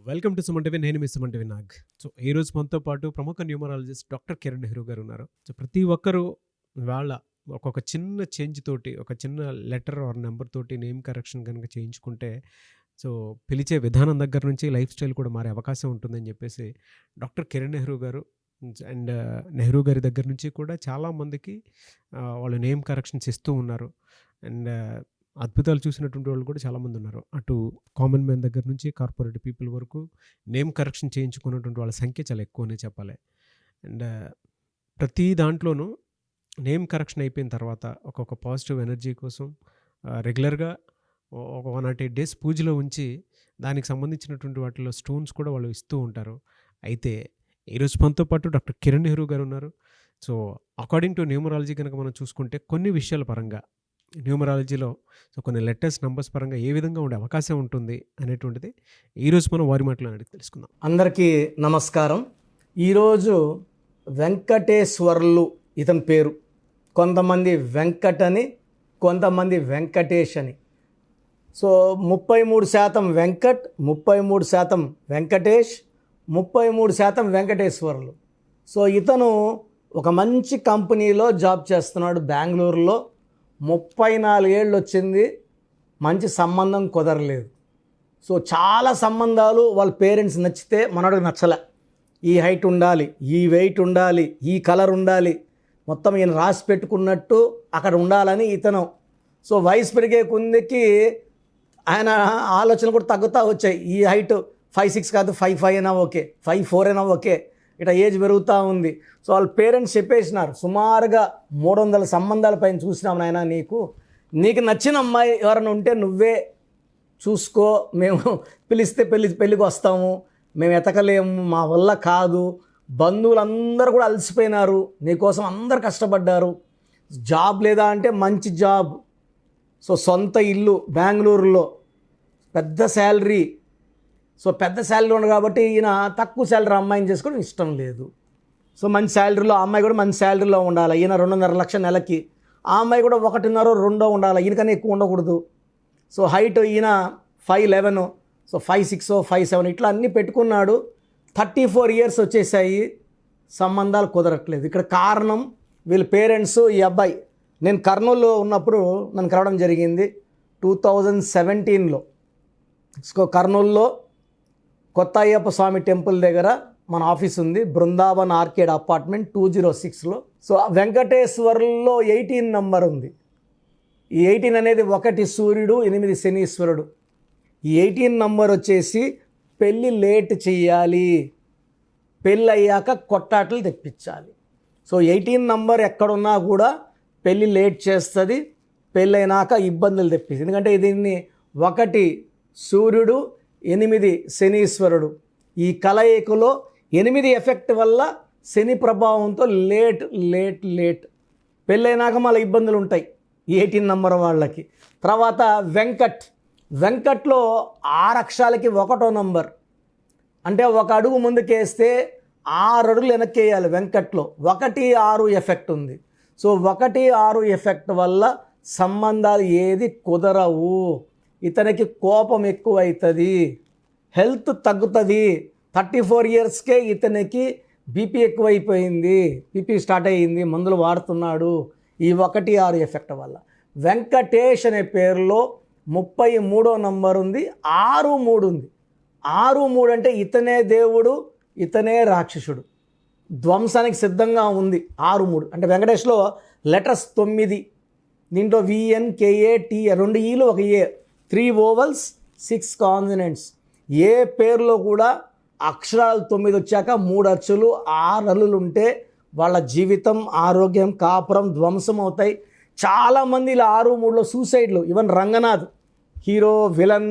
Welcome to Suman TV. నేను మీ Suman TV Nag. So ఈ రోజు మనతో పాటు ప్రముఖ న్యూమరాలజిస్ట్ డాక్టర్ కిరణ్ నెహ్రూ గారు ఉన్నారు. సో ప్రతి ఒక్కరూ వాళ్ళ ఒక్కొక్క చిన్న చేంజ్ తోటి, ఒక చిన్న లెటర్ ఆర్ నెంబర్ తోటి నేమ్ కరెక్షన్ కనుక చేయించుకుంటే, సో పిలిచే విధానం దగ్గర నుంచి లైఫ్ స్టైల్ కూడా మారే అవకాశం ఉంటుందని చెప్పేసి డాక్టర్ కిరణ్ నెహ్రూ గారు అండ్ నెహ్రూ గారి దగ్గర నుంచి కూడా చాలామందికి వాళ్ళు నేమ్ కరెక్షన్స్ ఇస్తూ ఉన్నారు. అండ్ అద్భుతాలు చూసినటువంటి వాళ్ళు కూడా చాలామంది ఉన్నారు. అటు కామన్ మ్యాన్ దగ్గర నుంచి కార్పొరేట్ పీపుల్ వరకు నేమ్ కరెక్షన్ చేయించుకున్నటువంటి వాళ్ళ సంఖ్య చాలా ఎక్కువనే చెప్పాలి. అండ్ ప్రతి దాంట్లోనూ నేమ్ కరెక్షన్ అయిపోయిన తర్వాత ఒక్కొక్క పాజిటివ్ ఎనర్జీ కోసం రెగ్యులర్గా ఒక 108 డేస్ పూజలో ఉంచి దానికి సంబంధించినటువంటి వాటిలో స్టోన్స్ కూడా వాళ్ళు ఇస్తూ ఉంటారు. అయితే ఈరోజు మనతో పాటు డాక్టర్ కిరణ్ నెహ్రూ గారు ఉన్నారు. సో అకార్డింగ్ టు న్యూమరాలజీ కనుక మనం చూసుకుంటే కొన్ని విషయాల పరంగా న్యూమరాలజీలో సో కొన్ని లెటర్స్ నంబర్స్ పరంగా ఏ విధంగా ఉండే అవకాశం ఉంటుంది అనేటువంటిది ఈరోజు మనం వారి మాటలో అడిగి తెలుసుకుందాం. అందరికీ నమస్కారం. ఈరోజు వెంకటేశ్వర్లు ఇతని పేరు. కొంతమంది వెంకట్ అని, కొంతమంది వెంకటేష్ అని. సో 33% వెంకట్, 33% వెంకటేష్, 33% వెంకటేశ్వర్లు. సో ఇతను ఒక మంచి కంపెనీలో జాబ్ చేస్తున్నాడు బెంగళూరులో. 34 ఏళ్ళు వచ్చింది, మంచి సంబంధం కుదరలేదు. సో చాలా సంబంధాలు వాళ్ళ పేరెంట్స్ నచ్చితే మనోడికి నచ్చలే. ఈ హైట్ ఉండాలి, ఈ వెయిట్ ఉండాలి, ఈ కలర్ ఉండాలి, మొత్తం ఈయన రాసి పెట్టుకున్నట్టు అక్కడ ఉండాలని ఇతను. సో వయసు పెరిగే కొందికి ఆయన ఆలోచనలు కూడా తగ్గుతూ వచ్చాయి. ఈ హైట్ 5'6" కాదు, 5'5" అయినా ఓకే, 5'4" అయినా ఓకే. ఇట్లా ఏజ్ పెరుగుతూ ఉంది. సో వాళ్ళ పేరెంట్స్ చెప్పేసినారు, సుమారుగా 300 సంబంధాల పైన చూసినాం నాయన, నీకు నచ్చిన అమ్మాయి ఎవరైనా ఉంటే నువ్వే చూసుకో, మేము పిలిస్తే పెళ్ళికి వస్తాము, మేము ఎతకలేము, మా వల్ల కాదు. బంధువులందరూ కూడా అలసిపోయినారు, నీకోసం అందరు కష్టపడ్డారు. జాబ్ లేదా అంటే మంచి జాబ్, సో సొంత ఇల్లు బెంగళూరులో, పెద్ద శాలరీ. సో పెద్ద శాలరీ ఉండదు కాబట్టి ఈయన తక్కువ శాలరీ అమ్మాయిని చేసుకోవడం ఇష్టం లేదు. సో మంచి శాలరీలో ఆ అమ్మాయి కూడా మంచి శాలరీలో ఉండాలి. ఈయన 2.5 లక్షల నెలకి, ఆ అమ్మాయి కూడా 1.5-2 ఉండాలి, ఈయనకన్నా ఎక్కువ ఉండకూడదు. సో హైట్ ఈయన 5'11", సో 5'6", 5'7" ఇట్లా అన్నీ పెట్టుకున్నాడు. 34 ఇయర్స్ వచ్చేసాయి, సంబంధాలు కుదరట్లేదు. ఇక్కడ కారణం వీళ్ళ పేరెంట్స్. ఈ అబ్బాయి నేను కర్నూలులో ఉన్నప్పుడు నన్ను కలవడం జరిగింది 2017లో. సో కర్నూలులో కొత్త అయ్యప్ప స్వామి టెంపుల్ దగ్గర మన ఆఫీస్ ఉంది, Brindavan orchid apartment 206లో. So వెంకటేశ్వర్లో 18 number ఉంది. ఈ 18 అనేది 1 సూర్యుడు, 8 శనీశ్వరుడు. ఈ 18 నంబర్ వచ్చేసి పెళ్ళి లేట్ చెయ్యాలి, పెళ్ళి అయ్యాక కొట్టాటలు తెప్పించాలి. సో 18 నంబర్ ఎక్కడున్నా కూడా పెళ్ళి లేట్ చేస్తుంది, పెళ్ళైనాక ఇబ్బందులు తెప్పిస్తుంది. ఎందుకంటే దీన్ని 1 సూర్యుడు, 8 శనీశ్వరుడు. ఈ కలయికలో 8 ఎఫెక్ట్ వల్ల శని ప్రభావంతో లేట్ పెళ్ళైనాక మళ్ళీ ఇబ్బందులు ఉంటాయి ఈ 18 నంబర్ వాళ్ళకి. తర్వాత వెంకట్లో 6 అక్షరాలకి 1వ నంబర్, అంటే 1 అడుగు ముందుకేస్తే 6 అడుగులు వెనక్కి వేయాలి. వెంకట్లో 1-6 ఎఫెక్ట్ ఉంది. సో 1-6 ఎఫెక్ట్ వల్ల సంబంధాలు ఏది కుదరవు. ఇతనికి కోపం ఎక్కువ అవుతుంది, హెల్త్ తగ్గుతుంది. 34 ఇయర్స్కే ఇతనికి బీపీ ఎక్కువైపోయింది, బీపీ స్టార్ట్ అయ్యింది, మందులు వాడుతున్నాడు ఈ 1-6 ఎఫెక్ట్ వల్ల. వెంకటేష్ అనే పేరులో 33వ నంబర్ ఉంది, 6-3 ఉంది. 6-3 అంటే ఇతనే దేవుడు, ఇతనే రాక్షసుడు, ధ్వంసానికి సిద్ధంగా ఉంది. 6-3 అంటే వెంకటేష్లో లెటర్స్ 9, దీంట్లో VNKAT 2 ఈలు 1 ఏ, 3 ఓవల్స్ 6 కాన్సనెంట్స్. ఏ పేరులో కూడా అక్షరాలు 9 వచ్చాక 3 అచ్చులు 6 అల్లులు ఉంటే వాళ్ళ జీవితం, ఆరోగ్యం, కాపురం ధ్వంసం అవుతాయి. చాలామంది ఇలా 6-3లో సూసైడ్లు. Even Ranganath, hero villain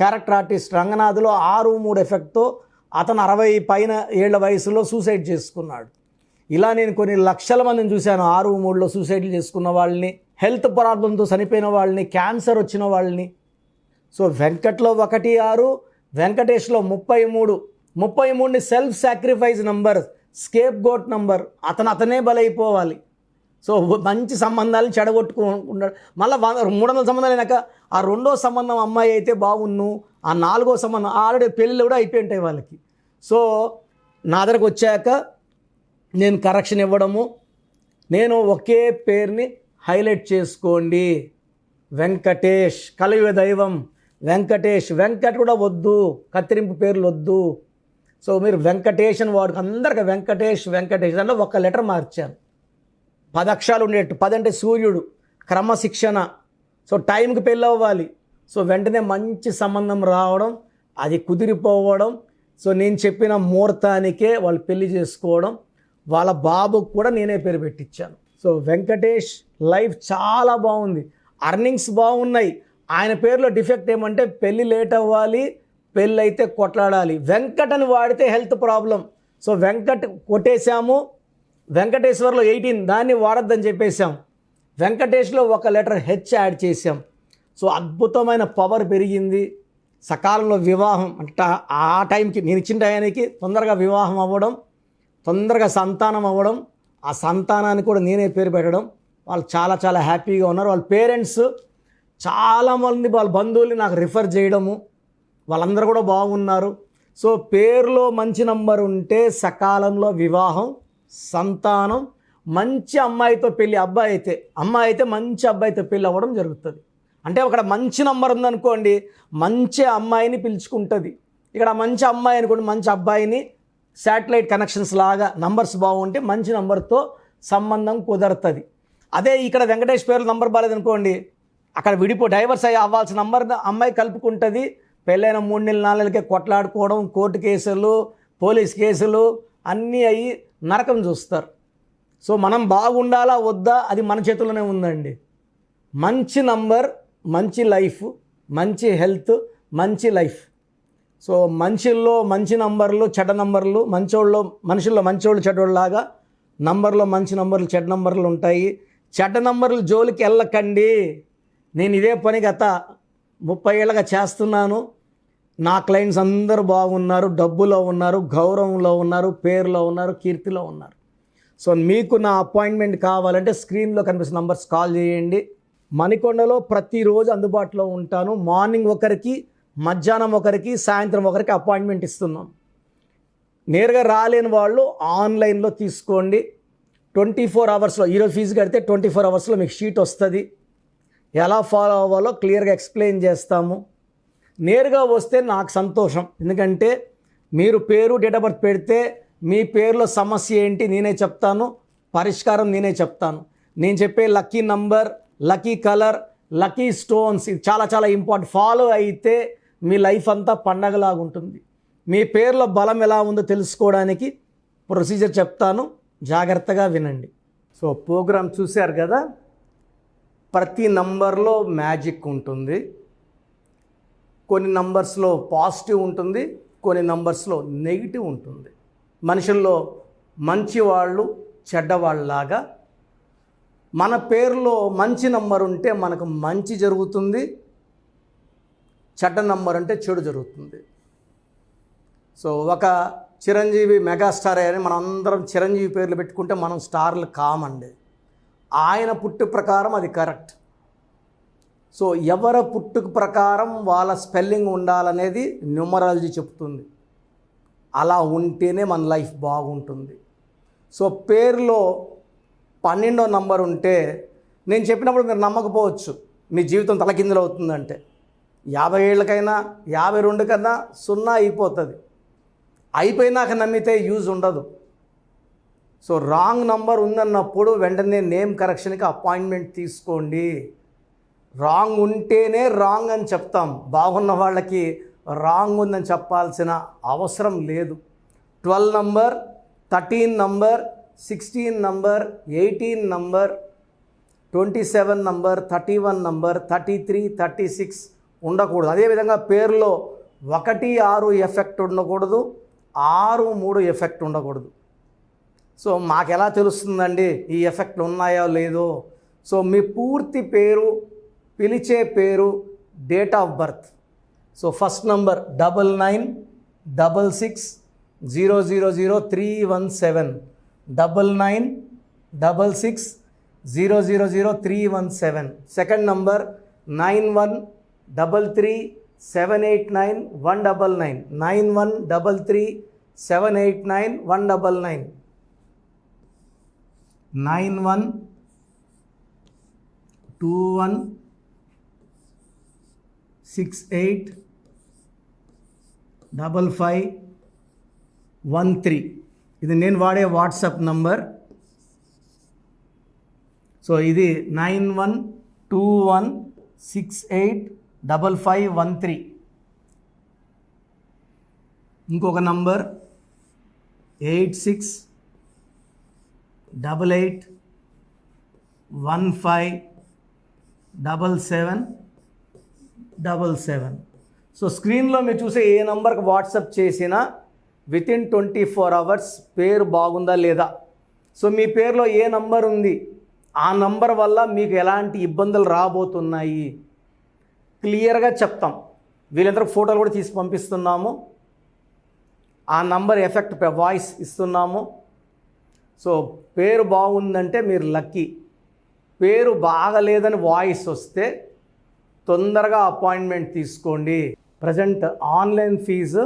character artist రంగనాథ్లో 6-3 ఎఫెక్ట్తో అతను 60 పైన ఏళ్ల వయసులో సూసైడ్ చేసుకున్నాడు. ఇలా నేను కొన్ని లక్షల మందిని చూశాను 6-3లో సూసైడ్లు చేసుకున్న వాళ్ళని, హెల్త్ ప్రాబ్లంతో చనిపోయిన వాళ్ళని, క్యాన్సర్ వచ్చిన వాళ్ళని. సో వెంకట్లో 1-6, వెంకటేష్లో 33ని self sacrifice number, scapegoat number. అతనే బలైపోవాలి. సో మంచి సంబంధాలను చెడగొట్టుకున్నాడు. మళ్ళీ 300 సంబంధాలు అయినాక ఆ 2వ సంబంధం అమ్మాయి అయితే బాగున్ను, ఆ 4వ సంబంధం ఆల్రెడీ పెళ్ళిళ్ళు కూడా అయిపోయి ఉంటాయి వాళ్ళకి. సో నా దగ్గరకు వచ్చాక నేను కరెక్షన్ ఇవ్వడము, నేను ఒకే పేరుని హైలైట్ చేసుకోండి, వెంకటేష్ కలియుగ దైవం వెంకటేష్, వెంకట్ కూడా వద్దు, కత్తిరింపు పేర్లు వద్దు. సో మీరు వెంకటేష్ అని వాడు అందరికీ వెంకటేష్ దాంట్లో ఒక లెటర్ మార్చాను. 10 అక్షరాలు ఉండేట్టు. 10 అంటే సూర్యుడు, క్రమశిక్షణ. సో టైంకి పెళ్ళి అవ్వాలి. సో వెంటనే మంచి సంబంధం రావడం, అది కుదిరిపోవడం. సో నేను చెప్పిన ముహూర్తానికే వాళ్ళు పెళ్లి చేసుకోవడం, వాళ్ళ బాబుకు కూడా నేనే పేరు పెట్టించాను. సో వెంకటేష్ లైఫ్ చాలా బాగుంది, అర్నింగ్స్ బాగున్నాయి. ఆయన పేరులో డిఫెక్ట్ ఏమంటే పెళ్ళి లేట్ అవ్వాలి, పెళ్ళి అయితే కొట్లాడాలి. వెంకట్ అని వాడితే హెల్త్ ప్రాబ్లం. సో వెంకట్ కొట్టేశాము, వెంకటేశ్వర్లో 18 దాన్ని వాడద్దని చెప్పేశాం. వెంకటేష్లో ఒక లెటర్ హెచ్ యాడ్ చేశాం. సో అద్భుతమైన పవర్ పెరిగింది. సకాలంలో వివాహం అంటే ఆ టైంకి నేను ఇచ్చిన టయానికి తొందరగా వివాహం అవ్వడం, తొందరగా సంతానం అవ్వడం, ఆ సంతానానికి కూడా నేనే పేరు పెట్టడం. వాళ్ళు చాలా చాలా హ్యాపీగా ఉన్నారు. వాళ్ళ పేరెంట్స్ చాలామంది వాళ్ళ బంధువుల్ని నాకు రిఫర్ చేయడము, వాళ్ళందరూ కూడా బాగున్నారు. సో పేరులో మంచి నంబర్ ఉంటే సకాలంలో వివాహం, సంతానం, మంచి అమ్మాయితో పెళ్ళి, అమ్మాయి అయితే మంచి అబ్బాయితో పెళ్ళి అవ్వడం జరుగుతుంది. అంటే అక్కడ మంచి నంబర్ ఉందనుకోండి, మంచి అమ్మాయిని పిలుచుకుంటుంది. ఇక్కడ మంచి అమ్మాయి అనుకోండి, మంచి అబ్బాయిని శాటిలైట్ కనెక్షన్స్ లాగా నంబర్స్ బాగుంటే మంచి నంబర్తో సంబంధం కుదరుతుంది. అదే ఇక్కడ వెంకటేష్ పేరు నంబర్ బాగాలేదనుకోండి, అక్కడ డైవర్స్ అవ్వాల్సిన నంబర్ అమ్మాయి కలుపుకుంటుంది. పెళ్ళైన 3 నెలలు 4 నెలలకే కొట్లాడుకోవడం, కోర్టు కేసులు, పోలీస్ కేసులు అన్నీ అయ్యి నరకం చూస్తారు. సో మనం బాగుండాలా వద్దా అది మన చేతుల్లోనే ఉందండి. మంచి నంబర్, మంచి లైఫ్, మంచి హెల్త్, మంచి లైఫ్. సో మనుషుల్లో మంచి నంబర్లు, చెడ్డ నంబర్లు, మనుషుల్లో మంచోళ్ళు చెడ్డోళ్ళలాగా నంబర్లో మంచి నంబర్లు, చెడ్డ నంబర్లు ఉంటాయి. చెడ్డ నంబర్లు జోలికి వెళ్ళకండి. నేను ఇదే పని గత 30 ఏళ్ళగా చేస్తున్నాను. నా క్లయింట్స్ అందరూ బాగున్నారు, డబ్బులో ఉన్నారు, గౌరవంలో ఉన్నారు, పేరులో ఉన్నారు, కీర్తిలో ఉన్నారు. సో మీకు నా అపాయింట్మెంట్ కావాలంటే స్క్రీన్లో కనిపిస్తున్న నంబర్స్ కాల్ చేయండి. మణికొండలో ప్రతిరోజు అందుబాటులో ఉంటాను. మార్నింగ్ ఒకరికి, మధ్యాహ్నం ఒకరికి, సాయంత్రం ఒకరికి అపాయింట్మెంట్ ఇస్తున్నాం. నేరుగా రాలేని వాళ్ళు ఆన్లైన్లో తీసుకోండి. 24 అవర్స్లో, ఈరోజు ఫీజు కడితే 24 అవర్స్లో మీకు షీట్ వస్తుంది. ఎలా ఫాలో అవ్వాలో క్లియర్గా ఎక్స్ప్లెయిన్ చేస్తాము. నేరుగా వస్తే నాకు సంతోషం, ఎందుకంటే మీరు పేరు, డేట్ ఆఫ్ బర్త్ పెడితే మీ పేరులో సమస్య ఏంటి నేనే చెప్తాను, పరిష్కారం నేనే చెప్తాను. నేను చెప్పే lucky number, lucky colour, lucky stones ఇది చాలా చాలా ఇంపార్టెంట్. ఫాలో అయితే మీ లైఫ్ అంతా పండగలాగా ఉంటుంది. మీ పేరులో బలం ఎలా ఉందో తెలుసుకోవడానికి ప్రొసీజర్ చెప్తాను, జాగ్రత్తగా వినండి. సో ప్రోగ్రామ్ చూశారు కదా, ప్రతి నంబర్లో మ్యాజిక్ ఉంటుంది. కొన్ని నంబర్స్లో పాజిటివ్ ఉంటుంది, కొన్ని నంబర్స్లో నెగిటివ్ ఉంటుంది. మనుషుల్లో మంచివాళ్ళు చెడ్డవాళ్ళలాగా మన పేరులో మంచి నంబర్ ఉంటే మనకు మంచి జరుగుతుంది, చెడ్డ నంబర్ అంటే చెడు జరుగుతుంది. సో ఒక చిరంజీవి మెగాస్టార్ అని మనం అందరం చిరంజీవి పేర్లు పెట్టుకుంటే మనం స్టార్లు కామండి. ఆయన పుట్టు ప్రకారం అది కరెక్ట్. సో ఎవరి పుట్టుక ప్రకారం వాళ్ళ స్పెల్లింగ్ ఉండాలనేది న్యూమరాలజీ చెప్తుంది. అలా ఉంటేనే మన లైఫ్ బాగుంటుంది. సో పేరులో 12వ నంబర్ ఉంటే నేను చెప్పినప్పుడు మీరు నమ్మకపోవచ్చు, మీ జీవితం తలకిందులు అవుతుందంటే 50 ఏళ్ళకైనా 52 కన్నా 0 అయిపోతుంది. అయిపోయినాక నమ్మితే యూజ్ ఉండదు. సో రాంగ్ నంబర్ ఉందన్నప్పుడు వెంటనే నేమ్ కరెక్షన్కి అపాయింట్మెంట్ తీసుకోండి. రాంగ్ ఉంటేనే రాంగ్ అని చెప్తాం, బాగున్న వాళ్ళకి రాంగ్ ఉందని చెప్పాల్సిన అవసరం లేదు. 12 number, 13 number, 16 number, 18 number, 27 number, 31 number, 33, 36 ఉండకూడదు. అదేవిధంగా పేరులో 1, 6 ఎఫెక్ట్ ఉండకూడదు, 6, 3 ఎఫెక్ట్ ఉండకూడదు. సో మాకు ఎలా తెలుస్తుందండి ఈ ఎఫెక్ట్లు ఉన్నాయో లేదో? సో మీ పూర్తి పేరు, పిలిచే పేరు, date of birth. So first number 9966000317, 9966000317. Second number 9133 789-199 9133-789-199 9121685513. ఇది నేను వాడే వాట్సాప్ నంబర్. సో ఇది 9121685513. ఇంకొక నంబర్ 8688157777. సో స్క్రీన్లో మీరు చూసే ఏ నంబర్కి వాట్సాప్ చేసినా వితిన్ 24 అవర్స్ పేరు బాగుందా లేదా, సో మీ పేరులో ఏ నంబర్ ఉంది, ఆ నంబర్ వల్ల మీకు ఎలాంటి ఇబ్బందులు రాబోతున్నాయి క్లియర్గా చెప్తాం. వీళ్ళందరూ ఫోటోలు కూడా తీసి పంపిస్తున్నాము. ఆ నంబర్ ఎఫెక్ట్ వాయిస్ ఇస్తున్నాము. సో పేరు బాగుందంటే మీరు లక్కీ. పేరు బాగలేదని వాయిస్ వస్తే తొందరగా అపాయింట్మెంట్ తీసుకోండి. ప్రజెంట్ ఆన్లైన్ ఫీజు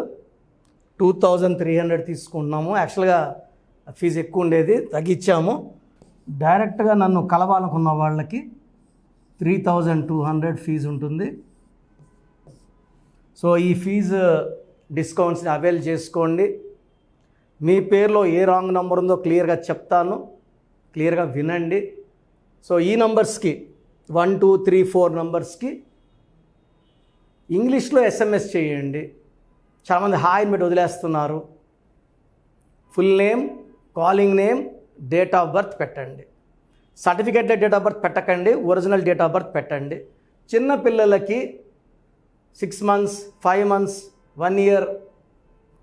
2300 తీసుకుంటున్నాము. యాక్చువల్గా ఫీజు ఎక్కువ ఉండేది, తగ్గించాము. డైరెక్ట్గా నన్ను కలవాలనుకున్న వాళ్ళకి 3200 ఫీజు ఉంటుంది. సో ఈ ఫీజు డిస్కౌంట్స్ని అవైల్ చేసుకోండి. మీ పేరులో ఏ రాంగ్ నెంబర్ ఉందో క్లియర్గా చెప్తాను, క్లియర్గా వినండి. సో ఈ నంబర్స్కి 1 2 3 4 నంబర్స్కి ఇంగ్లీష్లో SMS చేయండి. చాలామంది హాయ్ పెట్టి వదిలేస్తున్నారు. Full name, calling name, date of birth పెట్టండి. సర్టిఫికేట్ డేట్ ఆఫ్ బర్త్ పెట్టకండి, ఒరిజినల్ డేట్ ఆఫ్ బర్త్ పెట్టండి. చిన్న పిల్లలకి 6 months 5 months 1 year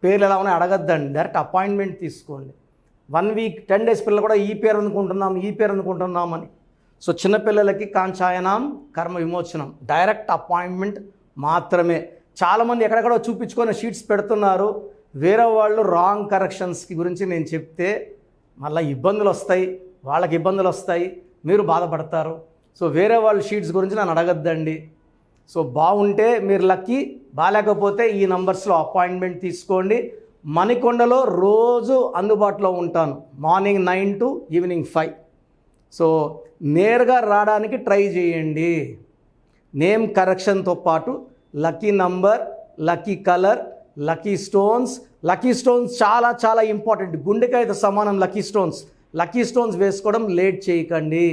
పేర్లు ఎలా ఉన్నాయో అడగద్దండి, డైరెక్ట్ అపాయింట్మెంట్ తీసుకోండి. 1 week 10 days పిల్లలు కూడా ఈ పేరు అనుకుంటున్నామని. సో చిన్నపిల్లలకి కాంచాయనాం కర్మ విమోచనం, డైరెక్ట్ అపాయింట్మెంట్ మాత్రమే. చాలామంది ఎక్కడెక్కడో చూపించుకొని షీట్స్ పెడుతున్నారు. వేరే వాళ్ళు రాంగ్ కరెక్షన్స్కి గురించి నేను చెప్తే మళ్ళీ ఇబ్బందులు వస్తాయి, వాళ్ళకి ఇబ్బందులు వస్తాయి, మీరు బాధపడతారు. సో వేరే వాళ్ళ షీట్స్ గురించి నన్ను అడగద్దండి. సో బాగుంటే మీరు లక్కీ, బాగాలేకపోతే ఈ నంబర్స్లో అపాయింట్మెంట్ తీసుకోండి. మణికొండలో రోజు అందుబాటులో ఉంటాను, మార్నింగ్ 9 to evening 5. సో నేరుగా రావడానికి ట్రై చేయండి. నేమ్ కరెక్షన్తో పాటు lucky number, lucky colour, lucky stones. Lucky stones చాలా చాలా ఇంపార్టెంట్. గుండెకాయతో సమానం లక్కీ స్టోన్స్. లక్కీ స్టోన్స్ వేసుకోవడం లేట్ చేయకండి.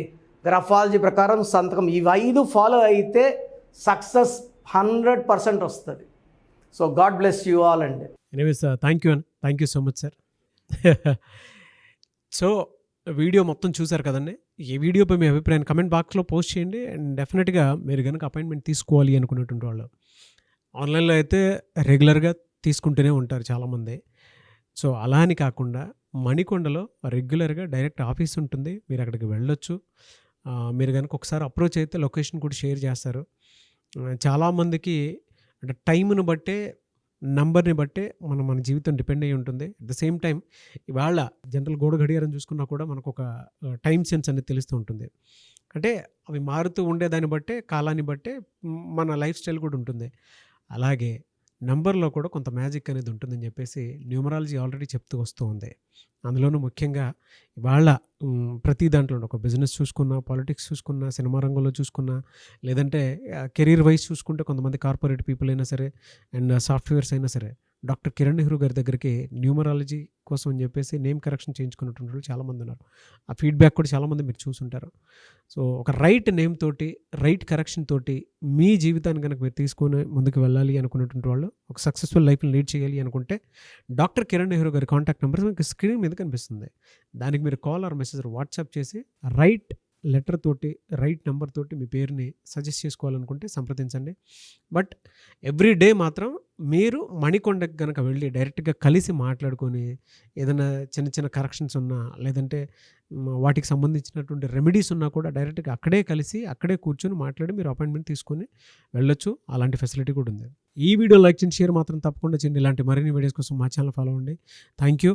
గ్రఫాలజీ ప్రకారం సంతకం, ఇవి 5 ఫాలో అయితే సక్సెస్ 100% వస్తుంది. So God bless you all అండి. Anyways thank you so much sir. So video మొత్తం చూసారు కదండి. ఈ వీడియోపై మీ అభిప్రాయాన్ని కమెంట్ బాక్స్లో పోస్ట్ చేయండి. అండ్ డెఫినెట్గా మీరు కనుక అపాయింట్మెంట్ తీసుకోవాలి అనుకునేటువంటి వాళ్ళు ఆన్లైన్లో అయితే రెగ్యులర్గా తీసుకుంటూనే ఉంటారు చాలామంది. సో అలా అని కాకుండా మణికొండలో రెగ్యులర్గా డైరెక్ట్ ఆఫీస్ ఉంటుంది, మీరు అక్కడికి వెళ్ళొచ్చు. మీరు కనుక ఒకసారి అప్రోచ్ అయితే లొకేషన్ కూడా షేర్ చేస్తారు. చాలామందికి అంటే టైంను బట్టే, నంబర్ని బట్టే మన జీవితం డిపెండ్ అయ్యి ఉంటుంది. అట్ ద సేమ్ టైం ఇవాళ జనరల్ గోడ గడియారం చూసుకున్నా కూడా మనకు ఒక టైం సెన్స్ అనేది తెలుస్తూ ఉంటుంది. అంటే అవి మారుతూ ఉండేదాన్ని బట్టే, కాలాన్ని బట్టే మన లైఫ్ స్టైల్ కూడా ఉంటుంది. అలాగే నంబర్లో కూడా కొంత మ్యాజిక్ అనేది ఉంటుందని చెప్పేసి న్యూమరాలజీ ఆల్రెడీ చెప్తూ వస్తూ ఉంది. అందులోనూ ముఖ్యంగా ఇవాళ ప్రతి దాంట్లో ఒక బిజినెస్ చూసుకున్నా, పాలిటిక్స్ చూసుకున్నా, సినిమా రంగంలో చూసుకున్నా, లేదంటే కెరీర్ వైజ్ చూసుకుంటే కొంతమంది కార్పొరేట్ పీపుల్ అయినా సరే అండ్ సాఫ్ట్వేర్స్ అయినా సరే డాక్టర్ కిరణ్ నెహ్రూ గారి దగ్గరికి న్యూమరాలజీ కోసం అని చెప్పేసి నేమ్ కరెక్షన్ చేయించుకున్నటువంటి వాళ్ళు చాలామంది ఉన్నారు. ఆ ఫీడ్బ్యాక్ కూడా చాలామంది మీరు చూసుంటారు. సో ఒక రైట్ నేమ్ తోటి, రైట్ కరెక్షన్ తోటి మీ జీవితాన్ని కనుక మీరు తీసుకొని ముందుకు వెళ్ళాలి అనుకున్నటువంటి వాళ్ళు, ఒక సక్సెస్ఫుల్ లైఫ్ని లీడ్ చేయాలి అనుకుంటే డాక్టర్ కిరణ్ నెహ్రూ గారి కాంటాక్ట్ నెంబర్ మీకు స్క్రీన్ మీద కనిపిస్తుంది. దానికి మీరు కాల్ ఆర్ మెసేజ్ వాట్సాప్ చేసి రైట్ లెటర్ తోటి, రైట్ నెంబర్ తోటి మీ పేరుని సజెస్ట్ చేసుకోవాలనుకుంటే సంప్రదించండి. బట్ ఎవ్రీ డే మాత్రం మీరు మణికొండకి కనుక వెళ్ళి డైరెక్ట్గా కలిసి మాట్లాడుకొని ఏదైనా చిన్న చిన్న కరెక్షన్స్ ఉన్నా, లేదంటే వాటికి సంబంధించినటువంటి రెమెడీస్ ఉన్నా కూడా డైరెక్ట్గా అక్కడే కలిసి అక్కడే కూర్చొని మాట్లాడి మీరు అపాయింట్మెంట్ తీసుకొని వెళ్ళొచ్చు. అలాంటి ఫెసిలిటీ కూడా ఉంది. ఈ వీడియో లైక్ చేయండి, షేర్ మాత్రం తప్పకుండా చేయండి. ఇలాంటి మరిన్ని వీడియోస్ కోసం మా ఛానల్ ఫాలో అవ్వండి. Thank you.